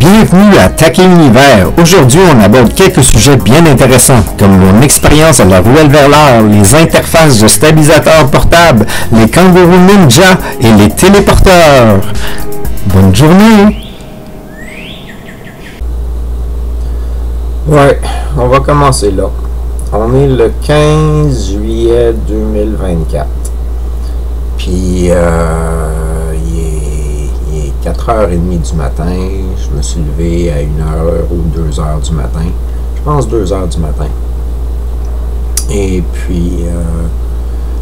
Bienvenue à Attaquer l'univers. Aujourd'hui, on aborde quelques sujets bien intéressants, comme mon expérience à la Ruelle vers l'Or, les interfaces de stabilisateurs portables, les kangourous ninja et les téléporteurs. Bonne journée! Ouais, on va commencer là. On est le 15 juillet 2024. Puis, il est 4h30 du matin. Je me suis levé à 1h ou 2h du matin. Je pense 2h du matin. Et puis,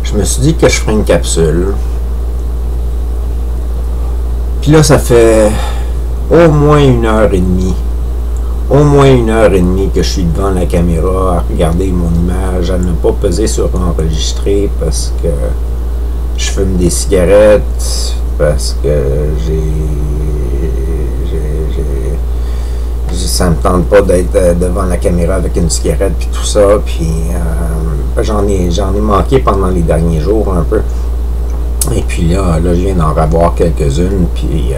je me suis dit que je ferais une capsule. Puis là, ça fait au moins 1h30. Au moins 1h30 que je suis devant la caméra à regarder mon image, à ne pas peser sur enregistrer parce que je fume des cigarettes, parce que ça me tente pas d'être devant la caméra avec une cigarette puis tout ça, puis j'en ai manqué pendant les derniers jours un peu. Et puis là je viens d'en revoir quelques-unes, puis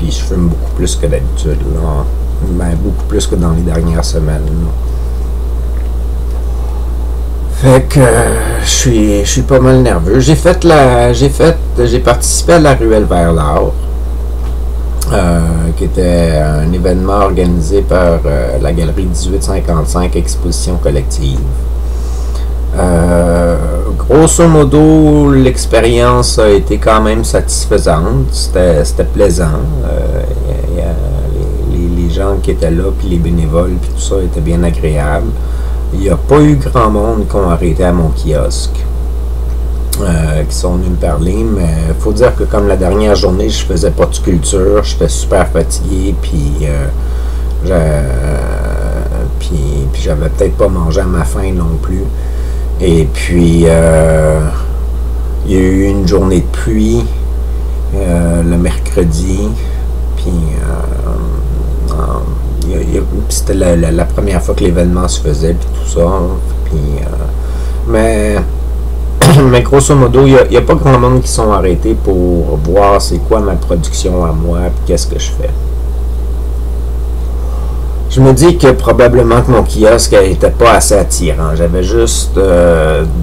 je fume beaucoup plus que d'habitude, là. Ben, beaucoup plus que dans les dernières semaines, là. Fait que je suis pas mal nerveux. J'ai participé à la Ruelle vers l'Or, qui était un événement organisé par la galerie 1855 Exposition collective. Grosso modo, l'expérience a été quand même satisfaisante. C'était plaisant. Les gens qui étaient là, puis les bénévoles, puis tout ça était bien agréable. Il n'y a pas eu grand monde qui ont arrêté à mon kiosque, qui sont venus me parler, mais il faut dire que comme la dernière journée, je faisais pas de sculpture, j'étais super fatigué, puis j'avais peut-être pas mangé à ma faim non plus. Et puis, il y a eu une journée de pluie le mercredi, puis c'était la première fois que l'événement se faisait, puis tout ça. Puis, mais grosso modo, il n'y a pas grand monde qui sont arrêtés pour voir c'est quoi ma production à moi, puis qu'est-ce que je fais. Je me dis que probablement que mon kiosque n'était pas assez attirant. J'avais juste 2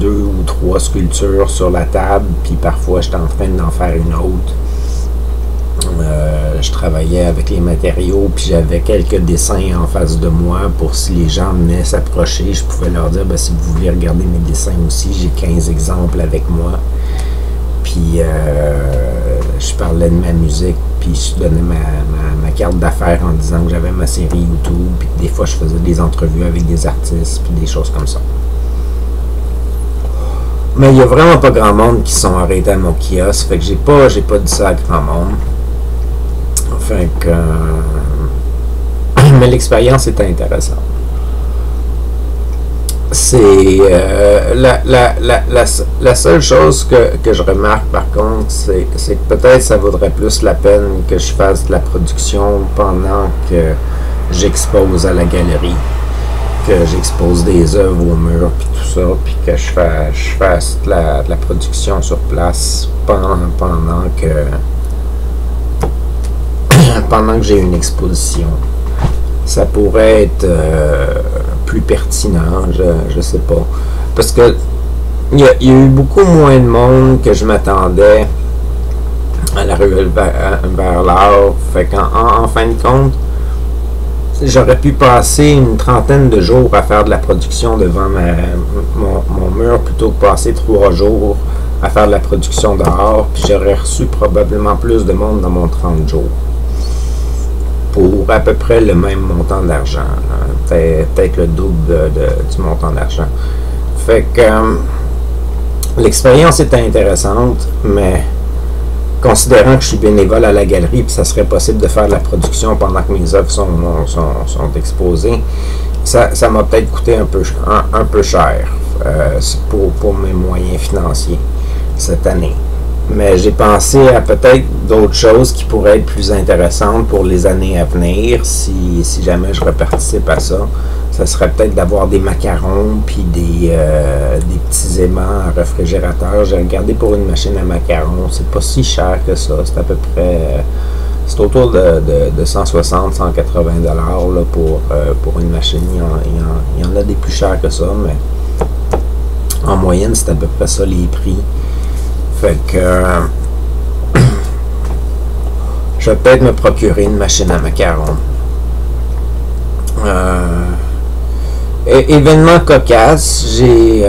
ou 3 sculptures sur la table, puis parfois j'étais en train d'en faire une autre. Je travaillais avec les matériaux, puis j'avais quelques dessins en face de moi pour si les gens venaient s'approcher, je pouvais leur dire, si vous voulez regarder mes dessins aussi, j'ai 15 exemples avec moi. Puis je parlais de ma musique, puis je donnais ma carte d'affaires en disant que j'avais ma série YouTube, puis des fois je faisais des entrevues avec des artistes, puis des choses comme ça. Mais il n'y a vraiment pas grand monde qui sont arrêtés à mon kiosque, fait que j'ai pas dit ça à grand monde. Fait que, mais l'expérience était intéressante. C'est la seule chose que je remarque par contre, c'est que peut-être ça vaudrait plus la peine que je fasse de la production pendant que j'expose à la galerie, que j'expose des œuvres au mur puis tout ça, puis que je fasse de la production sur place pendant que j'ai une exposition. Ça pourrait être plus pertinent, je sais pas. Parce que il y a eu beaucoup moins de monde que je m'attendais à la Ruelle vers l'Or. Fait qu'en fin de compte, j'aurais pu passer une trentaine de jours à faire de la production devant mon mur plutôt que passer 3 jours à faire de la production dehors, puis j'aurais reçu probablement plus de monde dans mon 30 jours. Pour à peu près le même montant d'argent, peut-être le double du montant d'argent. Fait que l'expérience était intéressante, mais considérant que je suis bénévole à la galerie, puis ça serait possible de faire de la production pendant que mes œuvres sont exposées, ça m'a peut-être coûté un peu cher pour mes moyens financiers cette année. Mais j'ai pensé à peut-être d'autres choses qui pourraient être plus intéressantes pour les années à venir, si jamais je reparticipe à ça. Ça serait peut-être d'avoir des macarons puis des petits aimants à réfrigérateur. J'ai regardé pour une machine à macarons, c'est pas si cher que ça, c'est à peu près c'est autour de 160, 180 $ là, pour une machine. Il y en a des plus chers que ça, mais en moyenne, c'est à peu près ça les prix. Fait que je vais peut-être me procurer une machine à macarons. Événement cocasse, j'ai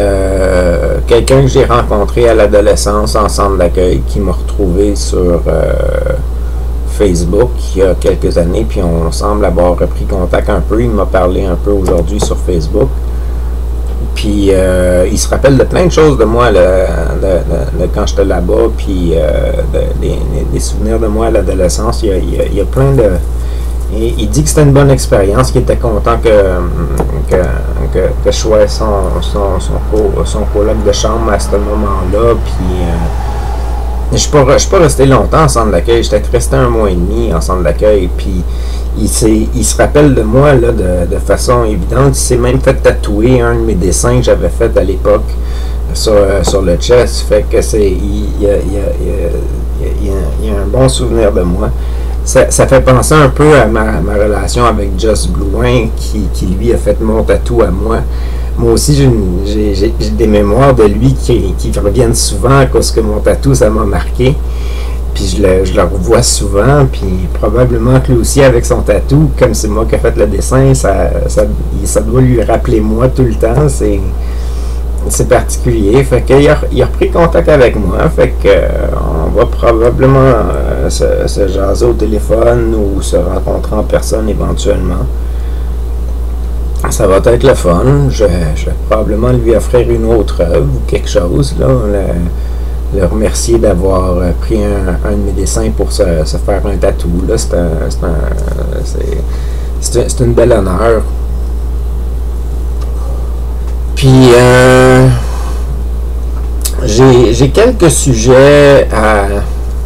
quelqu'un que j'ai rencontré à l'adolescence en centre d'accueil qui m'a retrouvé sur Facebook il y a quelques années, puis on semble avoir repris contact un peu. Il m'a parlé un peu aujourd'hui sur Facebook. Puis il se rappelle de plein de choses de moi de quand j'étais là-bas, puis des souvenirs de moi à l'adolescence. Il y a plein de... Il dit que c'était une bonne expérience, qu'il était content que je sois son coloc de chambre à ce moment-là. Puis je suis pas resté longtemps en centre d'accueil. J'étais resté 1 mois et demi en centre d'accueil. Puis il se rappelle de moi là, de façon évidente. Il s'est même fait tatouer un de mes dessins que j'avais fait à l'époque sur le chest. Fait que il y a un bon souvenir de moi. Ça fait penser un peu à ma relation avec Just Blouin qui lui a fait mon tatou à moi. Moi aussi, j'ai des mémoires de lui qui reviennent souvent à cause que mon tatou, ça m'a marqué. Puis je le revois souvent, puis probablement que lui aussi avec son tatou, comme c'est moi qui ai fait le dessin, ça doit lui rappeler moi tout le temps. C'est particulier. Fait qu'il a repris contact avec moi. Fait que on va probablement se jaser au téléphone ou se rencontrer en personne éventuellement. Ça va être le fun. Je vais probablement lui offrir une autre œuvre ou quelque chose, là. Le remercier d'avoir pris un de mes dessins pour se faire un tatou. Là. C'est une belle honneur. Puis j'ai quelques sujets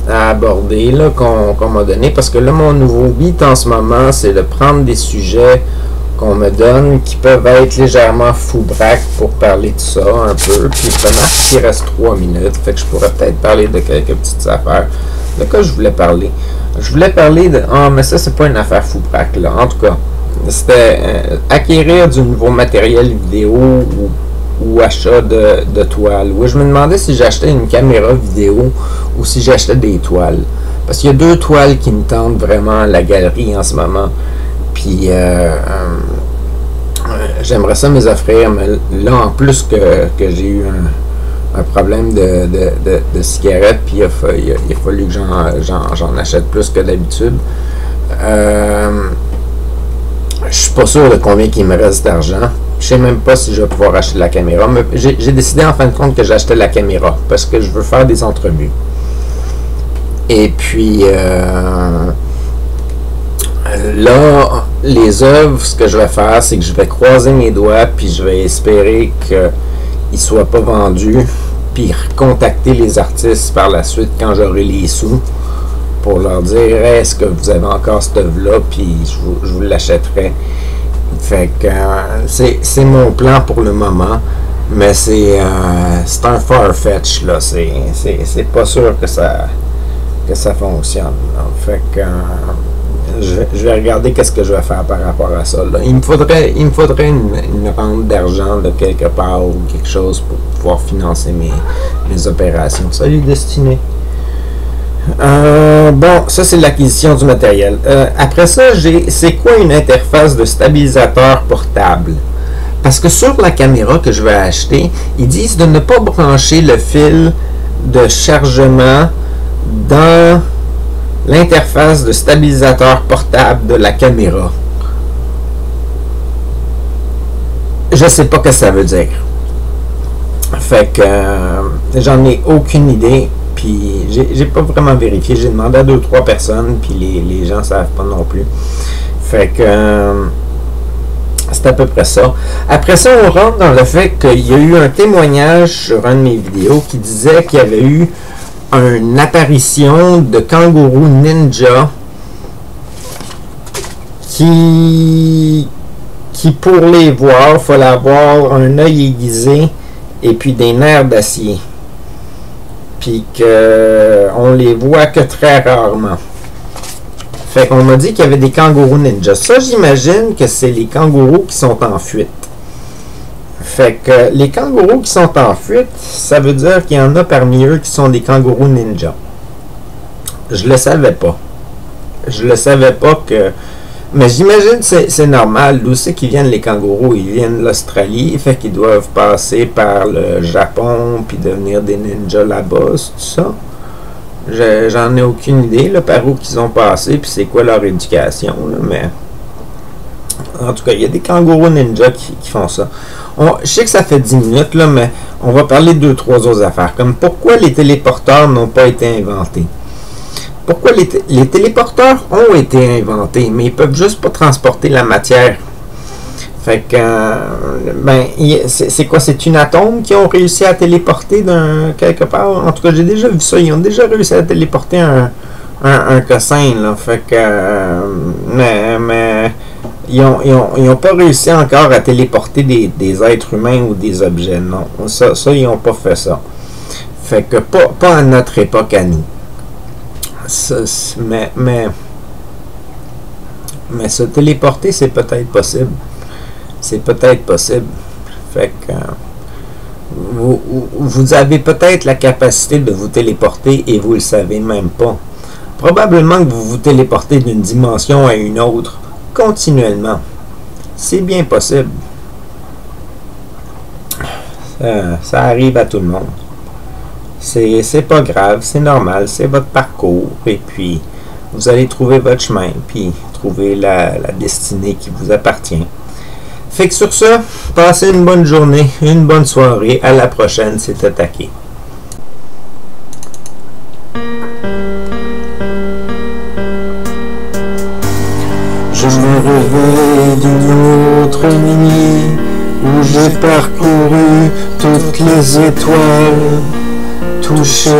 à aborder là, qu'on m'a donné, parce que là, mon nouveau beat en ce moment, c'est de prendre des sujets qu'on me donne qui peuvent être légèrement foubraques pour parler de ça un peu. Puis ça marche qu'il reste 3 minutes, fait que je pourrais peut-être parler de quelques petites affaires. De quoi je voulais parler? Je voulais parler de... Ah, mais ça, c'est pas une affaire foubraque, là. En tout cas, c'était acquérir du nouveau matériel vidéo ou achat de toiles. Oui, je me demandais si j'achetais une caméra vidéo ou si j'achetais des toiles. Parce qu'il y a 2 toiles qui me tentent vraiment à la galerie en ce moment. Puis j'aimerais ça me les offrir, mais là, en plus que j'ai eu un problème de cigarettes, puis il a fallu que j'en achète plus que d'habitude. Je suis pas sûr de combien il me reste d'argent. Je sais même pas si je vais pouvoir acheter la caméra. Mais j'ai décidé en fin de compte que j'achetais la caméra parce que je veux faire des entrevues. Et puis là, les œuvres, ce que je vais faire, c'est que je vais croiser mes doigts, puis je vais espérer qu'ils ne soient pas vendus, puis contacter les artistes par la suite quand j'aurai les sous, pour leur dire est-ce que vous avez encore cette œuvre-là, puis je vous l'achèterai. Fait que c'est mon plan pour le moment, mais c'est un far-fetch, là. C'est pas sûr que ça fonctionne. Là. Fait que je vais regarder qu'est-ce que je vais faire par rapport à ça. Là. Il me faudrait une rente d'argent de quelque part ou quelque chose pour pouvoir financer mes opérations. Salut Destiné. Bon, ça c'est l'acquisition du matériel. Après ça, c'est quoi une interface de stabilisateur portable? Parce que sur la caméra que je vais acheter, ils disent de ne pas brancher le fil de chargement dans l'interface de stabilisateur portable de la caméra. Je sais pas ce que ça veut dire. Fait que j'en ai aucune idée. Puis j'ai pas vraiment vérifié. J'ai demandé à 2-3 personnes, puis les gens savent pas non plus. Fait que c'est à peu près ça. Après ça, on rentre dans le fait qu'il y a eu un témoignage sur un de mes vidéos qui disait qu'il y avait eu une apparition de kangourous ninja qui pour les voir, il fallait avoir un œil aiguisé et puis des nerfs d'acier. Puis qu'on les voit que très rarement. Fait qu'on m'a dit qu'il y avait des kangourous ninja. Ça, j'imagine que c'est les kangourous qui sont en fuite. Fait que les kangourous qui sont en fuite, ça veut dire qu'il y en a parmi eux qui sont des kangourous ninja. Je le savais pas. Je le savais pas que... Mais j'imagine que c'est normal. D'où c'est qu'ils viennent les kangourous? Ils viennent de l'Australie. Fait qu'ils doivent passer par le Japon puis devenir des ninjas là-bas, c'est tout ça? J'en ai aucune idée là, par où qu'ils ont passé puis c'est quoi leur éducation. Là, mais en tout cas, il y a des kangourous ninja qui font ça. Je sais que ça fait 10 minutes, là, mais on va parler de 2-3 autres affaires. Comme pourquoi les téléporteurs n'ont pas été inventés. Pourquoi les téléporteurs ont été inventés, mais ils peuvent juste pas transporter la matière. Fait que, c'est quoi? C'est une atome qui ont réussi à téléporter quelque part? En tout cas, j'ai déjà vu ça. Ils ont déjà réussi à téléporter un cossin, là. Fait que, mais ils ont pas réussi encore à téléporter des êtres humains ou des objets, non. Ça ils ont pas fait ça. Fait que, pas à notre époque à nous. Mais se téléporter, c'est peut-être possible. C'est peut-être possible. Fait que vous avez peut-être la capacité de vous téléporter et vous le savez même pas. Probablement que vous vous téléportez d'une dimension à une autre continuellement. C'est bien possible. Ça arrive à tout le monde. C'est pas grave, c'est normal, c'est votre parcours. Et puis, vous allez trouver votre chemin, puis trouver la destinée qui vous appartient. Fait que sur ça, passez une bonne journée, une bonne soirée. À la prochaine, c'est Attaqué. Je me réveille d'une autre nuit où j'ai parcouru toutes les étoiles, touché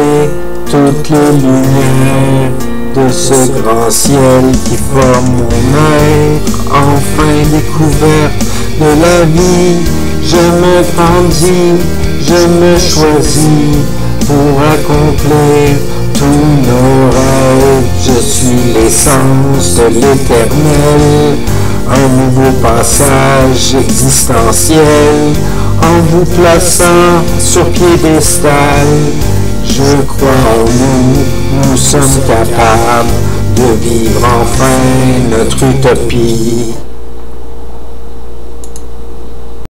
toutes les lumières de ce grand ciel qui forme mon être. Enfin découverte de la vie, je me grandis, je me choisis pour accomplir tous nos rêves. Je suis l'essence de l'éternel, un nouveau passage existentiel en vous plaçant sur piédestal. Je crois en nous sommes capables de vivre enfin notre utopie.